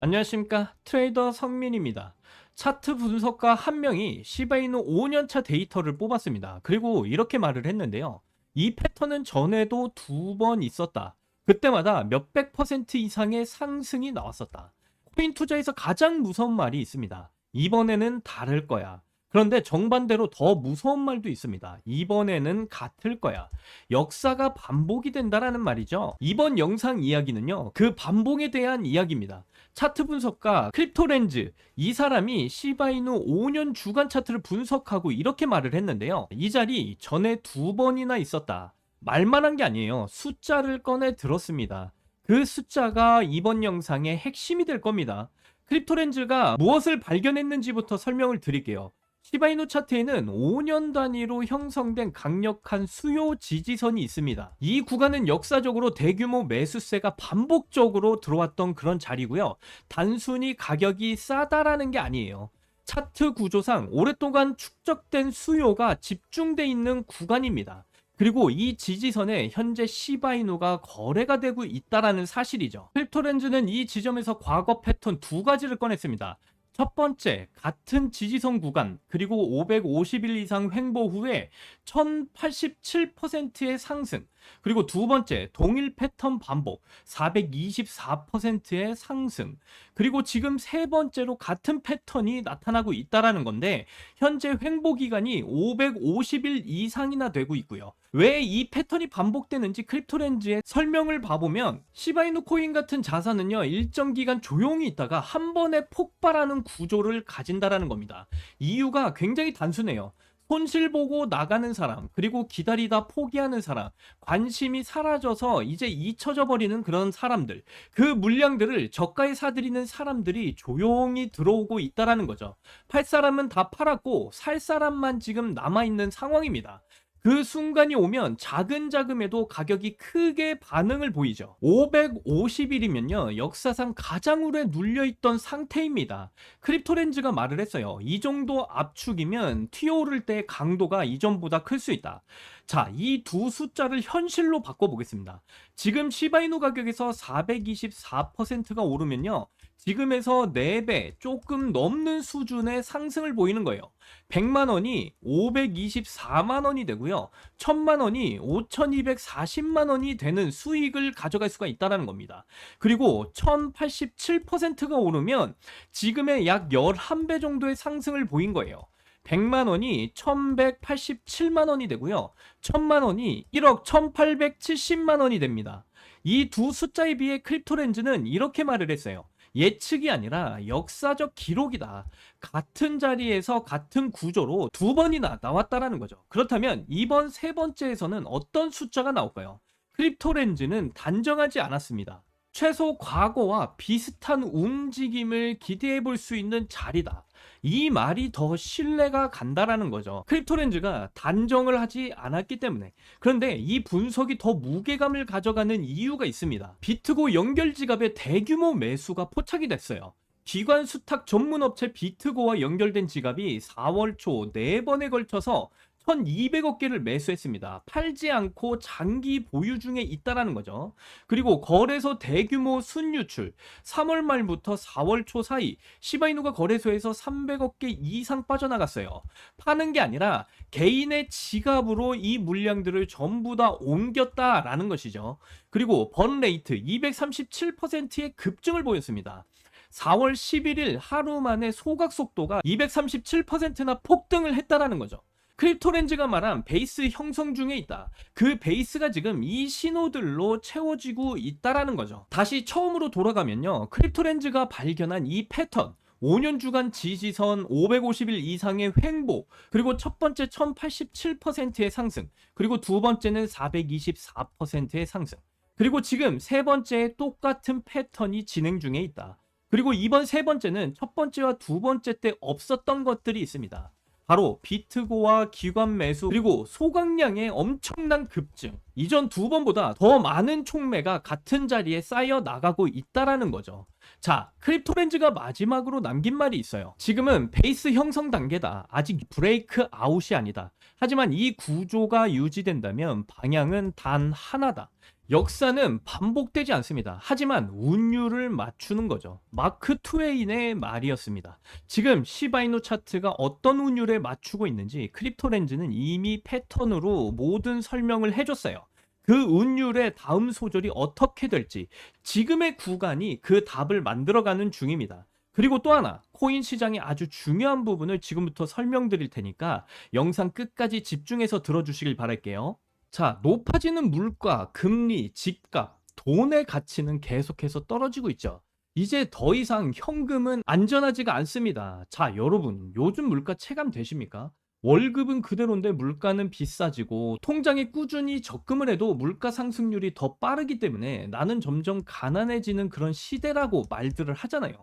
안녕하십니까, 트레이더 성민입니다. 차트 분석가 한 명이 시바이누 5년차 데이터를 뽑았습니다. 그리고 이렇게 말을 했는데요. 이 패턴은 전에도 2번 있었다. 그때마다 몇백 퍼센트 이상의 상승이 나왔었다. 코인 투자에서 가장 무서운 말이 있습니다. 이번에는 다를 거야. 그런데 정반대로 더 무서운 말도 있습니다. 이번에는 같을 거야. 역사가 반복이 된다라는 말이죠. 이번 영상 이야기는요, 그 반복에 대한 이야기입니다. 차트 분석가 크립토렌즈, 이 사람이 시바이누 5년 주간 차트를 분석하고 이렇게 말을 했는데요. 이 자리 전에 2번이나 있었다. 말만 한 게 아니에요. 숫자를 꺼내 들었습니다. 그 숫자가 이번 영상의 핵심이 될 겁니다. 크립토렌즈가 무엇을 발견했는지부터 설명을 드릴게요. 시바이누 차트에는 5년 단위로 형성된 강력한 수요 지지선이 있습니다. 이 구간은 역사적으로 대규모 매수세가 반복적으로 들어왔던 그런 자리고요. 단순히 가격이 싸다라는 게 아니에요. 차트 구조상 오랫동안 축적된 수요가 집중돼 있는 구간입니다. 그리고 이 지지선에 현재 시바이누가 거래가 되고 있다라는 사실이죠. 크립토렌즈는 이 지점에서 과거 패턴 두 가지를 꺼냈습니다. 첫 번째, 같은 지지선 구간, 그리고 550일 이상 횡보 후에 1087%의 상승, 그리고 두 번째, 동일 패턴 반복, 424%의 상승, 그리고 지금 세 번째로 같은 패턴이 나타나고 있다라는 건데, 현재 횡보 기간이 550일 이상이나 되고 있고요. 왜 이 패턴이 반복되는지 크립토렌즈의 설명을 봐보면, 시바이누 코인 같은 자산은요, 일정 기간 조용히 있다가 한 번에 폭발하는 구조를 가진다라는 겁니다. 이유가 굉장히 단순해요. 손실 보고 나가는 사람, 그리고 기다리다 포기하는 사람, 관심이 사라져서 이제 잊혀져 버리는 그런 사람들, 그 물량들을 저가에 사들이는 사람들이 조용히 들어오고 있다라는 거죠. 팔 사람은 다 팔았고 살 사람만 지금 남아있는 상황입니다. 그 순간이 오면 작은 자금에도 가격이 크게 반응을 보이죠. 550일이면요, 역사상 가장 오래 눌려있던 상태입니다. 크립토렌즈가 말을 했어요. 이 정도 압축이면 튀어오를 때 강도가 이전보다 클 수 있다. 자, 이 두 숫자를 현실로 바꿔보겠습니다. 지금 시바이누 가격에서 424%가 오르면요, 지금에서 4배 조금 넘는 수준의 상승을 보이는 거예요. 100만 원이 524만 원이 되고요. 1000만 원이 5240만 원이 되는 수익을 가져갈 수가 있다는 겁니다. 그리고 1087%가 오르면 지금의 약 11배 정도의 상승을 보인 거예요. 100만 원이 1187만 원이 되고요. 1000만 원이 1억 1870만 원이 됩니다. 이 두 숫자에 비해 크립토렌즈는 이렇게 말을 했어요. 예측이 아니라 역사적 기록이다. 같은 자리에서 같은 구조로 2번이나 나왔다라는 거죠. 그렇다면 이번 세 번째에서는 어떤 숫자가 나올까요? 크립토렌즈는 단정하지 않았습니다. 최소 과거와 비슷한 움직임을 기대해 볼 수 있는 자리다. 이 말이 더 신뢰가 간다라는 거죠. 크립토렌즈가 단정을 하지 않았기 때문에. 그런데 이 분석이 더 무게감을 가져가는 이유가 있습니다. 비트고 연결 지갑에 대규모 매수가 포착이 됐어요. 기관 수탁 전문 업체 비트고와 연결된 지갑이 4월 초 4번에 걸쳐서 1200억 개를 매수했습니다. 팔지 않고 장기 보유 중에 있다라는 거죠. 그리고 거래소 대규모 순유출, 3월 말부터 4월 초 사이 시바이누가 거래소에서 300억 개 이상 빠져나갔어요. 파는 게 아니라 개인의 지갑으로 이 물량들을 전부 다 옮겼다라는 것이죠. 그리고 번 레이트 237%의 급증을 보였습니다. 4월 11일 하루 만에 소각 속도가 237%나 폭등을 했다라는 거죠. 크립토렌즈가 말한 베이스 형성 중에 있다. 그 베이스가 지금 이 신호들로 채워지고 있다라는 거죠. 다시 처음으로 돌아가면요, 크립토렌즈가 발견한 이 패턴, 5년 주간 지지선 550일 이상의 횡보, 그리고 첫 번째 1087%의 상승, 그리고 두 번째는 424%의 상승, 그리고 지금 세 번째에 똑같은 패턴이 진행 중에 있다. 그리고 이번 세 번째는 첫 번째와 두 번째 때 없었던 것들이 있습니다. 바로 비트고와 기관 매수, 그리고 소각량의 엄청난 급증. 이전 2번보다 더 많은 총매가 같은 자리에 쌓여 나가고 있다라는 거죠. 자, 크립토렌즈가 마지막으로 남긴 말이 있어요. 지금은 베이스 형성 단계다. 아직 브레이크 아웃이 아니다. 하지만 이 구조가 유지된다면 방향은 단 하나다. 역사는 반복되지 않습니다. 하지만 운율을 맞추는 거죠. 마크 트웨인의 말이었습니다. 지금 시바이누 차트가 어떤 운율에 맞추고 있는지 크립토렌즈는 이미 패턴으로 모든 설명을 해줬어요. 그 운율의 다음 소절이 어떻게 될지 지금의 구간이 그 답을 만들어가는 중입니다. 그리고 또 하나, 코인 시장의 아주 중요한 부분을 지금부터 설명드릴 테니까 영상 끝까지 집중해서 들어주시길 바랄게요. 자, 높아지는 물가, 금리, 집값, 돈의 가치는 계속해서 떨어지고 있죠. 이제 더 이상 현금은 안전하지가 않습니다. 자, 여러분, 요즘 물가 체감 되십니까? 월급은 그대로인데 물가는 비싸지고 통장에 꾸준히 적금을 해도 물가 상승률이 더 빠르기 때문에 나는 점점 가난해지는 그런 시대라고 말들을 하잖아요.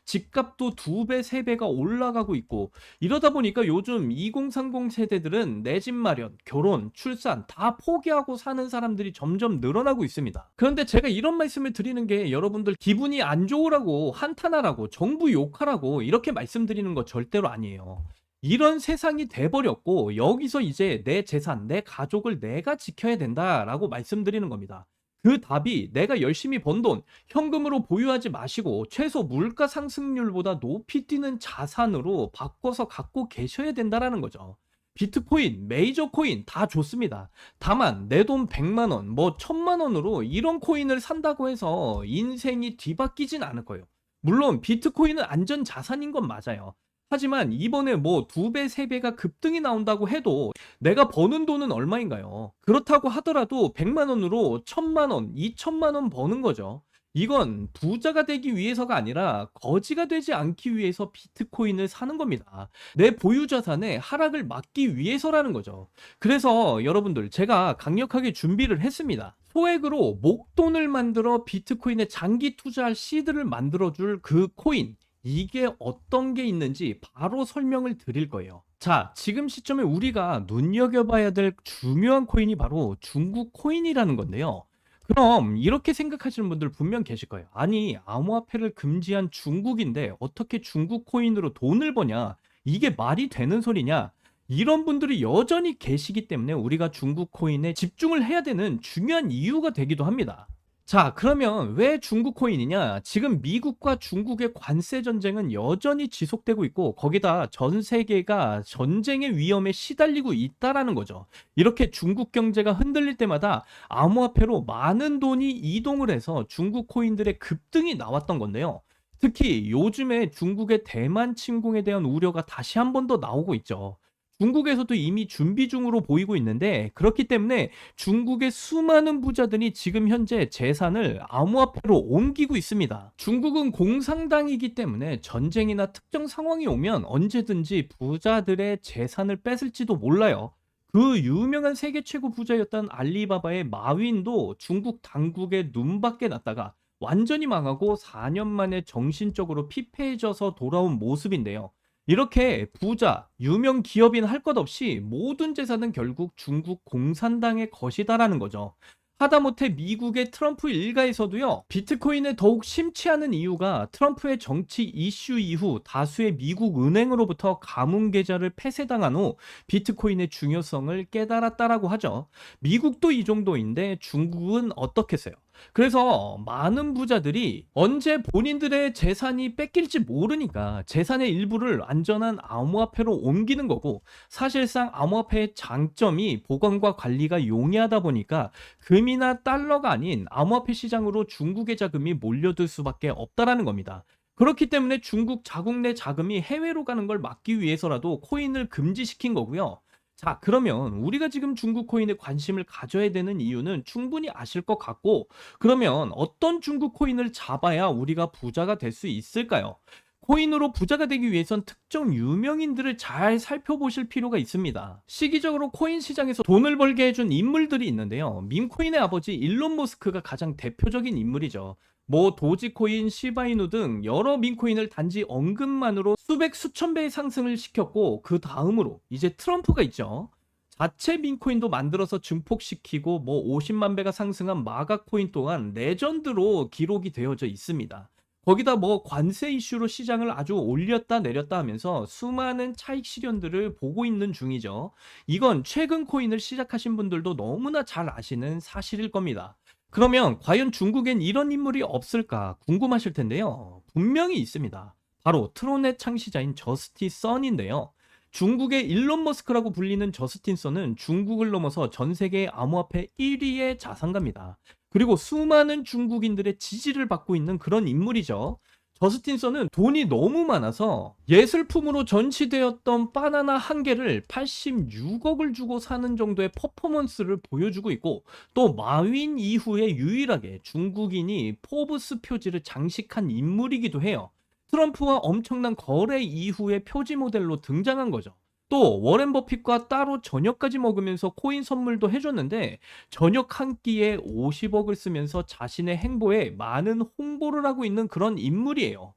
집값도 2배, 3배가 올라가고 있고 이러다 보니까 요즘 2030 세대들은 내 집 마련, 결혼, 출산 다 포기하고 사는 사람들이 점점 늘어나고 있습니다. 그런데 제가 이런 말씀을 드리는 게 여러분들 기분이 안 좋으라고 한탄하라고 정부 욕하라고 이렇게 말씀드리는 거 절대로 아니에요. 이런 세상이 돼버렸고 여기서 이제 내 재산, 내 가족을 내가 지켜야 된다라고 말씀드리는 겁니다. 그 답이 내가 열심히 번 돈, 현금으로 보유하지 마시고 최소 물가 상승률보다 높이 뛰는 자산으로 바꿔서 갖고 계셔야 된다라는 거죠. 비트코인, 메이저 코인 다 좋습니다. 다만 내 돈 100만 원, 뭐 1000만 원으로 이런 코인을 산다고 해서 인생이 뒤바뀌진 않을 거예요. 물론 비트코인은 안전 자산인 건 맞아요. 하지만 이번에 뭐 2배, 3배가 급등이 나온다고 해도 내가 버는 돈은 얼마인가요? 그렇다고 하더라도 100만 원으로 1000만 원, 2000만 원 버는 거죠. 이건 부자가 되기 위해서가 아니라 거지가 되지 않기 위해서 비트코인을 사는 겁니다. 내 보유 자산의 하락을 막기 위해서라는 거죠. 그래서 여러분들 제가 강력하게 준비를 했습니다. 소액으로 목돈을 만들어 비트코인에 장기 투자할 시드를 만들어줄 그 코인. 이게 어떤 게 있는지 바로 설명을 드릴 거예요. 자, 지금 시점에 우리가 눈여겨봐야 될 중요한 코인이 바로 중국 코인이라는 건데요. 그럼 이렇게 생각하시는 분들 분명 계실 거예요. 아니, 암호화폐를 금지한 중국인데 어떻게 중국 코인으로 돈을 버냐? 이게 말이 되는 소리냐? 이런 분들이 여전히 계시기 때문에 우리가 중국 코인에 집중을 해야 되는 중요한 이유가 되기도 합니다. 자, 그러면 왜 중국 코인이냐? 지금 미국과 중국의 관세 전쟁은 여전히 지속되고 있고, 거기다 전 세계가 전쟁의 위험에 시달리고 있다라는 거죠. 이렇게 중국 경제가 흔들릴 때마다 암호화폐로 많은 돈이 이동을 해서 중국 코인들의 급등이 나왔던 건데요. 특히 요즘에 중국의 대만 침공에 대한 우려가 다시 한 번 더 나오고 있죠. 중국에서도 이미 준비 중으로 보이고 있는데 그렇기 때문에 중국의 수많은 부자들이 지금 현재 재산을 암호화폐로 옮기고 있습니다. 중국은 공산당이기 때문에 전쟁이나 특정 상황이 오면 언제든지 부자들의 재산을 뺏을지도 몰라요. 그 유명한 세계 최고 부자였던 알리바바의 마윈도 중국 당국의 눈밖에 났다가 완전히 망하고 4년 만에 정신적으로 피폐해져서 돌아온 모습인데요. 이렇게 부자, 유명 기업인 할 것 없이 모든 재산은 결국 중국 공산당의 것이다라는 거죠. 하다못해 미국의 트럼프 일가에서도요, 비트코인에 더욱 심취하는 이유가 트럼프의 정치 이슈 이후 다수의 미국 은행으로부터 가문 계좌를 폐쇄당한 후 비트코인의 중요성을 깨달았다라고 하죠. 미국도 이 정도인데 중국은 어떻겠어요? 그래서 많은 부자들이 언제 본인들의 재산이 뺏길지 모르니까 재산의 일부를 안전한 암호화폐로 옮기는 거고, 사실상 암호화폐의 장점이 보관과 관리가 용이하다 보니까 금이나 달러가 아닌 암호화폐 시장으로 중국의 자금이 몰려들 수밖에 없다라는 겁니다. 그렇기 때문에 중국 자국 내 자금이 해외로 가는 걸 막기 위해서라도 코인을 금지시킨 거고요. 자, 그러면 우리가 지금 중국 코인에 관심을 가져야 되는 이유는 충분히 아실 것 같고, 그러면 어떤 중국 코인을 잡아야 우리가 부자가 될 수 있을까요? 코인으로 부자가 되기 위해선 특정 유명인들을 잘 살펴보실 필요가 있습니다. 시기적으로 코인 시장에서 돈을 벌게 해준 인물들이 있는데요. 밈코인의 아버지 일론 머스크가 가장 대표적인 인물이죠. 뭐 도지코인, 시바이누 등 여러 밈코인을 단지 언급만으로 수백 수천 배의 상승을 시켰고, 그 다음으로 이제 트럼프가 있죠. 자체 밈코인도 만들어서 증폭시키고 뭐 50만 배가 상승한 마가코인 또한 레전드로 기록이 되어져 있습니다. 거기다 뭐 관세 이슈로 시장을 아주 올렸다 내렸다 하면서 수많은 차익 실현들을 보고 있는 중이죠. 이건 최근 코인을 시작하신 분들도 너무나 잘 아시는 사실일 겁니다. 그러면 과연 중국엔 이런 인물이 없을까 궁금하실 텐데요. 분명히 있습니다. 바로 트론의 창시자인 저스티 선인데요. 중국의 일론 머스크라고 불리는 저스틴 선은 중국을 넘어서 전 세계 암호화폐 1위의 자산가입니다. 그리고 수많은 중국인들의 지지를 받고 있는 그런 인물이죠. 저스틴 선은 돈이 너무 많아서 예술품으로 전시되었던 바나나 한 개를 86억을 주고 사는 정도의 퍼포먼스를 보여주고 있고, 또 마윈 이후에 유일하게 중국인이 포브스 표지를 장식한 인물이기도 해요. 트럼프와 엄청난 거래 이후에 표지 모델로 등장한 거죠. 또 워렌 버핏과 따로 저녁까지 먹으면서 코인 선물도 해줬는데, 저녁 한 끼에 50억을 쓰면서 자신의 행보에 많은 홍보를 하고 있는 그런 인물이에요.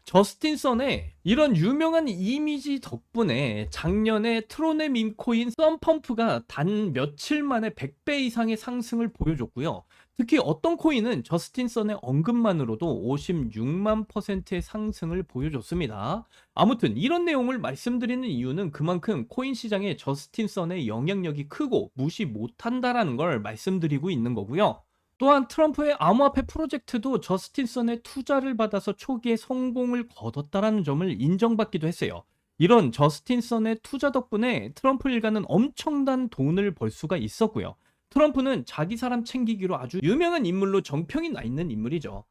저스틴 선의 이런 유명한 이미지 덕분에 작년에 트론의 밈코인 썬펌프가 단 며칠 만에 100배 이상의 상승을 보여줬고요. 특히 어떤 코인은 저스틴 선의 언급만으로도 56만 %의 상승을 보여줬습니다. 아무튼 이런 내용을 말씀드리는 이유는 그만큼 코인 시장에 저스틴 선의 영향력이 크고 무시 못한다라는 걸 말씀드리고 있는 거고요. 또한 트럼프의 암호화폐 프로젝트도 저스틴 선의 투자를 받아서 초기에 성공을 거뒀다라는 점을 인정받기도 했어요. 이런 저스틴 선의 투자 덕분에 트럼프 일가는 엄청난 돈을 벌 수가 있었고요. 트럼프는 자기 사람 챙기기로 아주 유명한 인물로 정평이 나 있는 인물이죠.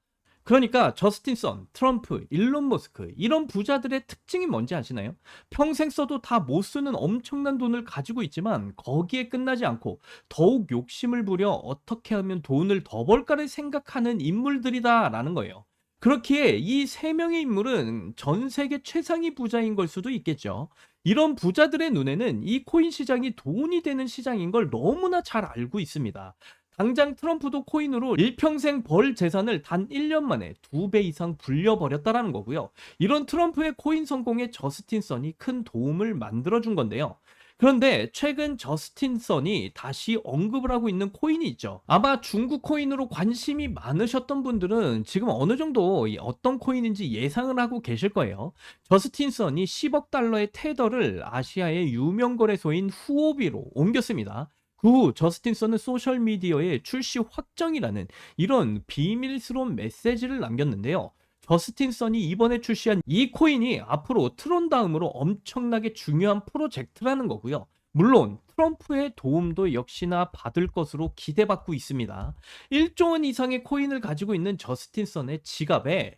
그러니까 저스틴 선, 트럼프, 일론 머스크 이런 부자들의 특징이 뭔지 아시나요? 평생 써도 다 못 쓰는 엄청난 돈을 가지고 있지만 거기에 끝나지 않고 더욱 욕심을 부려 어떻게 하면 돈을 더 벌까를 생각하는 인물들이다라는 거예요. 그렇기에 이 세 명의 인물은 전 세계 최상위 부자인 걸 수도 있겠죠. 이런 부자들의 눈에는 이 코인 시장이 돈이 되는 시장인 걸 너무나 잘 알고 있습니다. 당장 트럼프도 코인으로 일평생 벌 재산을 단 1년 만에 2배 이상 불려버렸다라는 거고요. 이런 트럼프의 코인 성공에 저스틴 선이 큰 도움을 만들어준 건데요. 그런데 최근 저스틴 선이 다시 언급을 하고 있는 코인이 있죠. 아마 중국 코인으로 관심이 많으셨던 분들은 지금 어느 정도 어떤 코인인지 예상을 하고 계실 거예요. 저스틴 선이 10억 달러의 테더를 아시아의 유명 거래소인 후오비로 옮겼습니다. 그 후 저스틴 선은 소셜미디어에 출시 확정이라는 이런 비밀스러운 메시지를 남겼는데요. 저스틴 선이 이번에 출시한 이 코인이 앞으로 트론 다음으로 엄청나게 중요한 프로젝트라는 거고요. 물론 트럼프의 도움도 역시나 받을 것으로 기대받고 있습니다. 1조 원 이상의 코인을 가지고 있는 저스틴 선의 지갑에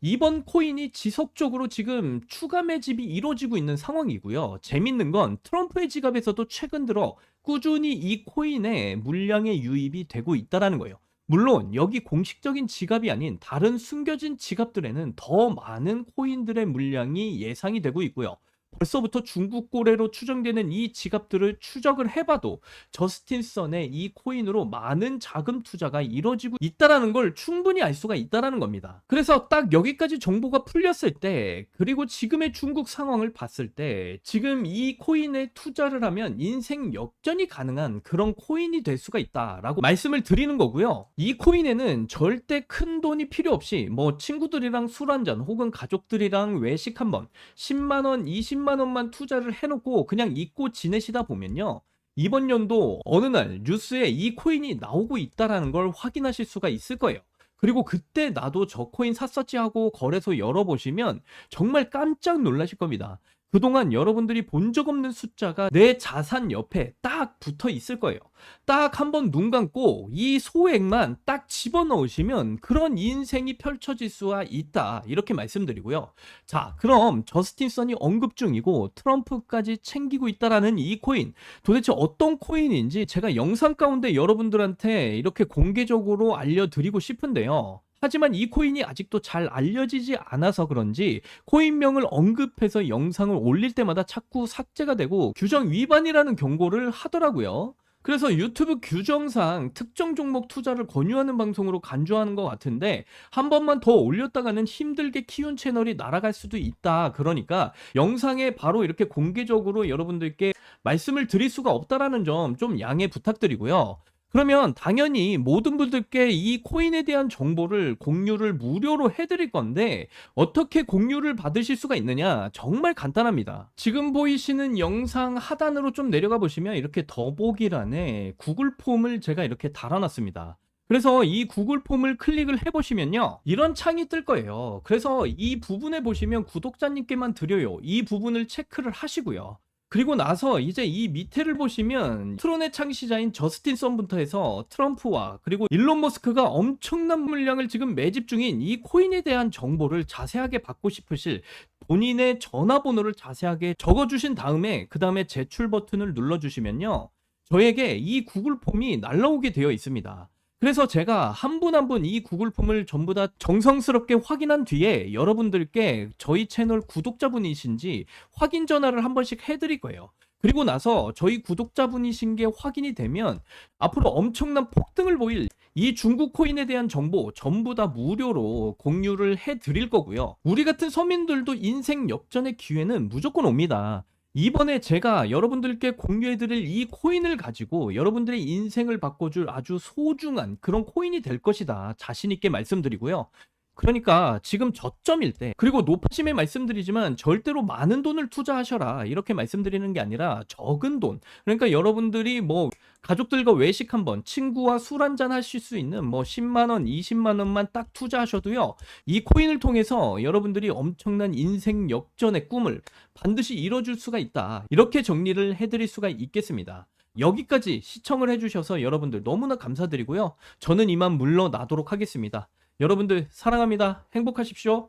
이번 코인이 지속적으로 지금 추가 매집이 이루어지고 있는 상황이고요. 재밌는 건 트럼프의 지갑에서도 최근 들어 꾸준히 이 코인의 물량의 유입이 되고 있다는 거예요. 물론 여기 공식적인 지갑이 아닌 다른 숨겨진 지갑들에는 더 많은 코인들의 물량이 예상이 되고 있고요. 벌써부터 중국 거래로 추정되는 이 지갑들을 추적을 해봐도 저스틴 선의 이 코인으로 많은 자금 투자가 이루어지고 있다는 걸 충분히 알 수가 있다는 겁니다. 그래서 딱 여기까지 정보가 풀렸을 때, 그리고 지금의 중국 상황을 봤을 때 지금 이 코인에 투자를 하면 인생 역전이 가능한 그런 코인이 될 수가 있다라고 말씀을 드리는 거고요. 이 코인에는 절대 큰 돈이 필요 없이 뭐 친구들이랑 술 한잔 혹은 가족들이랑 외식 한번 10만 원, 20만 원만 투자를 해놓고 그냥 잊고 지내시다 보면요, 이번 연도 어느 날 뉴스에 이 코인이 나오고 있다라는 걸 확인하실 수가 있을 거예요. 그리고 그때 나도 저 코인 샀었지 하고 거래소 열어보시면 정말 깜짝 놀라실 겁니다. 그동안 여러분들이 본 적 없는 숫자가 내 자산 옆에 딱 붙어 있을 거예요. 딱 한번 눈 감고 이 소액만 딱 집어넣으시면 그런 인생이 펼쳐질 수가 있다, 이렇게 말씀드리고요. 자, 그럼 저스틴 선이 언급 중이고 트럼프까지 챙기고 있다라는 이 코인, 도대체 어떤 코인인지 제가 영상 가운데 여러분들한테 이렇게 공개적으로 알려드리고 싶은데요. 하지만 이 코인이 아직도 잘 알려지지 않아서 그런지 코인명을 언급해서 영상을 올릴 때마다 자꾸 삭제가 되고 규정 위반이라는 경고를 하더라고요. 그래서 유튜브 규정상 특정 종목 투자를 권유하는 방송으로 간주하는 것 같은데, 한 번만 더 올렸다가는 힘들게 키운 채널이 날아갈 수도 있다. 그러니까 영상에 바로 이렇게 공개적으로 여러분들께 말씀을 드릴 수가 없다라는 점 좀 양해 부탁드리고요. 그러면 당연히 모든 분들께 이 코인에 대한 정보를 공유를 무료로 해드릴 건데, 어떻게 공유를 받으실 수가 있느냐? 정말 간단합니다. 지금 보이시는 영상 하단으로 좀 내려가 보시면 이렇게 더보기란에 구글 폼을 제가 이렇게 달아놨습니다. 그래서 이 구글 폼을 클릭을 해 보시면요, 이런 창이 뜰 거예요. 그래서 이 부분에 보시면 구독자님께만 드려요, 이 부분을 체크를 하시고요. 그리고 나서 이제 이 밑에를 보시면 트론의 창시자인 저스틴 썬부터 해서 트럼프와 그리고 일론 머스크가 엄청난 물량을 지금 매집 중인 이 코인에 대한 정보를 자세하게 받고 싶으실 본인의 전화번호를 자세하게 적어 주신 다음에 그다음에 제출 버튼을 눌러 주시면요, 저에게 이 구글 폼이 날라오게 되어 있습니다. 그래서 제가 한 분 한 분 이 구글 폼을 전부 다 정성스럽게 확인한 뒤에 여러분들께 저희 채널 구독자분이신지 확인 전화를 한 번씩 해 드릴 거예요. 그리고 나서 저희 구독자분이신 게 확인이 되면 앞으로 엄청난 폭등을 보일 이 중국 코인에 대한 정보 전부 다 무료로 공유를 해 드릴 거고요. 우리 같은 서민들도 인생 역전의 기회는 무조건 옵니다. 이번에 제가 여러분들께 공유해 드릴 이 코인을 가지고 여러분들의 인생을 바꿔줄 아주 소중한 그런 코인이 될 것이다, 자신 있게 말씀드리고요. 그러니까 지금 저점일 때, 그리고 높아심에 말씀드리지만 절대로 많은 돈을 투자하셔라 이렇게 말씀드리는 게 아니라 적은 돈, 그러니까 여러분들이 뭐 가족들과 외식 한번, 친구와 술 한잔 하실 수 있는 뭐 10만 원, 20만 원만 딱 투자하셔도요, 이 코인을 통해서 여러분들이 엄청난 인생 역전의 꿈을 반드시 이뤄줄 수가 있다, 이렇게 정리를 해드릴 수가 있겠습니다. 여기까지 시청을 해주셔서 여러분들 너무나 감사드리고요. 저는 이만 물러나도록 하겠습니다. 여러분들 사랑합니다. 행복하십시오.